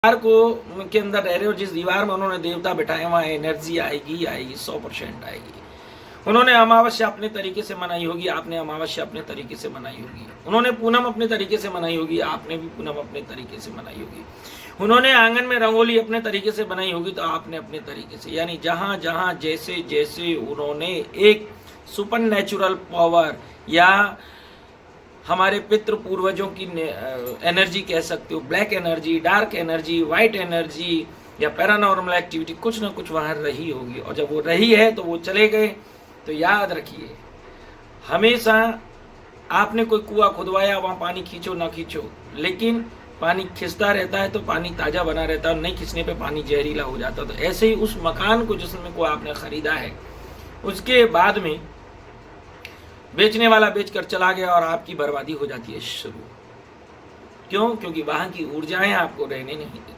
दीवार को के अंदर रह रहे हो, जिस दीवार में उन्होंने देवता बैठाए वहाँ एनर्जी आएगी आएगी 100% आएगी। उन्होंने अमावस्या अपने तरीके से मनाई होगी, आपने अमावस्या अपने तरीके से मनाई होगी। उन्होंने पूनम अपने तरीके से मनाई होगी, आपने भी पूनम अपने तरीके से मनाई होगी। उन्होंने आंगन में रंगोली अपने तरीके से बनाई होगी, तो आपने अपने तरीके से, यानी जहाँ जहाँ जैसे जैसे उन्होंने एक सुपर नेचुरल पावर या हमारे पितृ पूर्वजों की एनर्जी कह सकते हो, black energy, dark energy, white energy या पैरानॉर्मल एक्टिविटी, कुछ ना कुछ वहाँ रही होगी। और जब वो रही है तो वो चले गए। तो याद रखिए, हमेशा आपने कोई कुआं खुदवाया, वहाँ पानी खींचो ना खींचो, लेकिन पानी खिंचता रहता है तो पानी ताज़ा बना रहता है, नहीं खींचने पे पानी जहरीला हो जाता है। तो ऐसे ही उस मकान को जिसमें को आपने ख़रीदा है, उसके बाद में बेचने वाला बेचकर चला गया और आपकी बर्बादी हो जाती है शुरू। क्यों? क्योंकि वहाँ की ऊर्जाएं आपको रहने नहीं देती।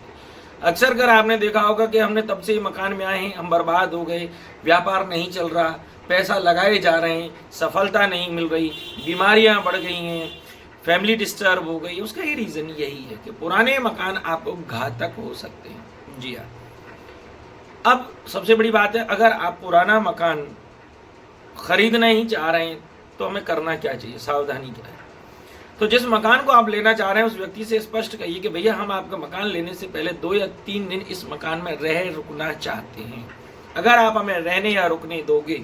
अक्सर कर आपने देखा होगा कि हमने तब से मकान में आए हैं, हम बर्बाद हो गए, व्यापार नहीं चल रहा, पैसा लगाए जा रहे हैं, सफलता नहीं मिल रही, बीमारियां बढ़ गई हैं, फैमिली डिस्टर्ब हो गई। उसका ही रीज़न यही है कि पुराने मकान आपको घातक हो सकते हैं। जी हाँ। अब सबसे बड़ी बात है, अगर आप पुराना मकान खरीदना ही चाह रहे हैं तो हमें करना क्या चाहिए, सावधानी क्या है? तो जिस मकान को आप लेना चाह रहे हैं उस व्यक्ति से स्पष्ट कहिए कि भैया हम आपका मकान लेने से पहले 2 या 3 दिन इस मकान में रुकना चाहते हैं। अगर आप हमें रहने या रुकने दोगे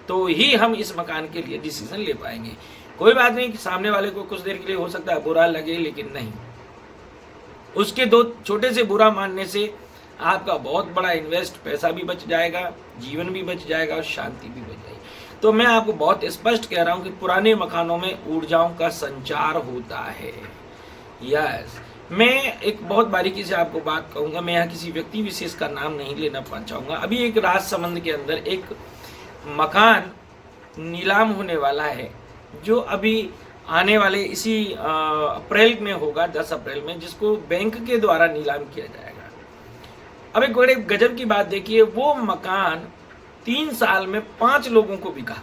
तो ही हम इस मकान के लिए डिसीजन ले पाएंगे। कोई बात नहीं कि सामने वाले को कुछ देर के लिए हो सकता है बुरा लगे, लेकिन नहीं, उसके 2 छोटे से बुरा मानने से आपका बहुत बड़ा इन्वेस्ट पैसा भी बच जाएगा, जीवन भी बच जाएगा और शांति भी बच जाएगी। तो मैं आपको बहुत स्पष्ट कह रहा हूं कि पुराने मकानों में ऊर्जाओं का संचार होता है। यस, मैं एक बहुत बारीकी से आपको बात कहूंगा। मैं यहाँ किसी व्यक्ति विशेष का नाम नहीं लेना चाहूंगा। अभी एक राजसमंद के अंदर एक मकान नीलाम होने वाला है, जो अभी आने वाले इसी अप्रैल में होगा, 10 अप्रैल में, जिसको बैंक के द्वारा नीलाम किया जाएगा। अब एक बड़े गजब की बात देखिए, वो मकान 3 साल में 5 लोगों को बिका।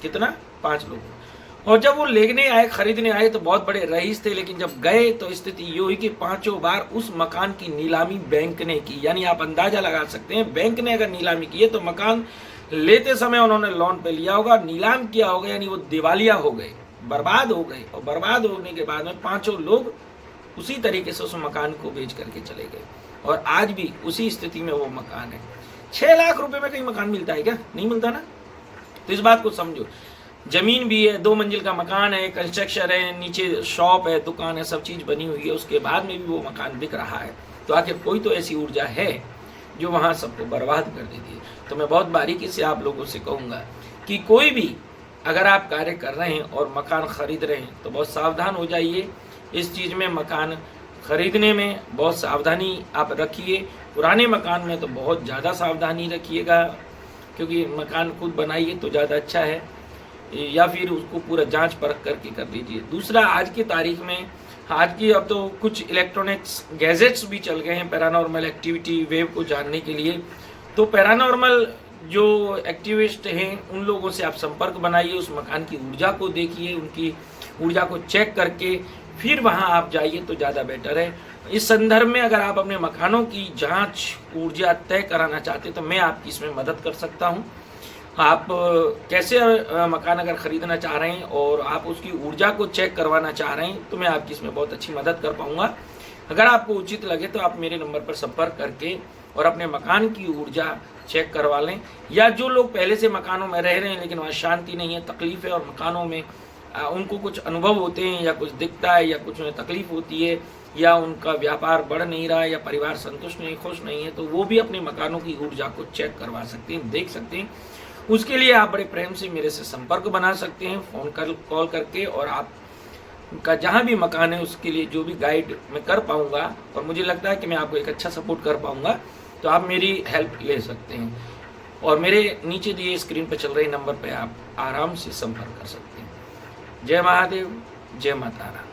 कितना? 5 लोगों। और जब वो लेने आए, खरीदने आए तो बहुत बड़े रईस थे, लेकिन जब गए तो स्थिति ये हुई कि 5 बार उस मकान की नीलामी बैंक ने की। यानी आप अंदाजा लगा सकते हैं, बैंक ने अगर नीलामी की है तो मकान लेते समय उन्होंने लोन पे लिया होगा, नीलाम किया होगा, यानी वो दिवालिया हो गए, बर्बाद हो गए। और बर्बाद होने के बाद में 5 लोग उसी तरीके से उस मकान को बेच करके चले गए। और आज भी उसी स्थिति में वो मकान है। 6 लाख रुपए में कहीं मकान मिलता है क्या? नहीं मिलता ना। तो इस बात को समझो, जमीन भी है, 2 मंजिल का मकान है, कंस्ट्रक्शन है, नीचे शॉप है, दुकान है, सब चीज बनी हुई है, उसके बाद में भी वो मकान बिक रहा है। तो आखिर कोई तो ऐसी ऊर्जा है जो वहां सबको बर्बाद कर देती है। तो मैं बहुत बारीकी से आप लोगों से कहूंगा कि कोई भी अगर आप कार्य कर रहे हैं और मकान खरीद रहे हैं तो बहुत सावधान हो जाइए इस चीज में। मकान खरीदने में बहुत सावधानी आप रखिए, पुराने मकान में तो बहुत ज़्यादा सावधानी रखिएगा, क्योंकि मकान खुद बनाइए तो ज़्यादा अच्छा है, या फिर उसको पूरा जांच परख करके कर लीजिए। दूसरा, आज की तारीख में, आज की अब तो कुछ इलेक्ट्रॉनिक्स गैजेट्स भी चल गए हैं पैरानॉर्मल एक्टिविटी वेव को जानने के लिए। तो पैरानॉर्मल जो एक्टिविस्ट हैं उन लोगों से आप संपर्क बनाइए, उस मकान की ऊर्जा को देखिए, उनकी ऊर्जा को चेक करके फिर वहां आप जाइए तो ज़्यादा बेटर है। इस संदर्भ में अगर आप अपने मकानों की जांच ऊर्जा तय कराना चाहते हैं तो मैं आपकी इसमें मदद कर सकता हूं। आप कैसे मकान अगर खरीदना चाह रहे हैं और आप उसकी ऊर्जा को चेक करवाना चाह रहे हैं तो मैं आपकी इसमें बहुत अच्छी मदद कर पाऊंगा। अगर आपको उचित लगे तो आप मेरे नंबर पर संपर्क करके और अपने मकान की ऊर्जा चेक करवा लें। या जो लोग पहले से मकानों में रह रहे हैं लेकिन वहाँ शांति नहीं है, तकलीफ है, और मकानों में उनको कुछ अनुभव होते हैं या कुछ दिखता है या कुछ उन्हें तकलीफ होती है, या उनका व्यापार बढ़ नहीं रहा है, या परिवार संतुष्ट नहीं, खुश नहीं है, तो वो भी अपने मकानों की ऊर्जा को चेक करवा सकते हैं, देख सकते हैं। उसके लिए आप बड़े प्रेम से मेरे से संपर्क बना सकते हैं फ़ोन कर कॉल करके, और आपका जहाँ भी मकान है उसके लिए जो भी गाइड मैं कर पाऊँगा और मुझे लगता है कि मैं आपको एक अच्छा सपोर्ट कर पाऊँगा, तो आप मेरी हेल्प ले सकते हैं। और मेरे नीचे दिए स्क्रीन पर चल रहे नंबर पर आप आराम से संपर्क कर सकते हैं। जय महादेव, जय माता रानी।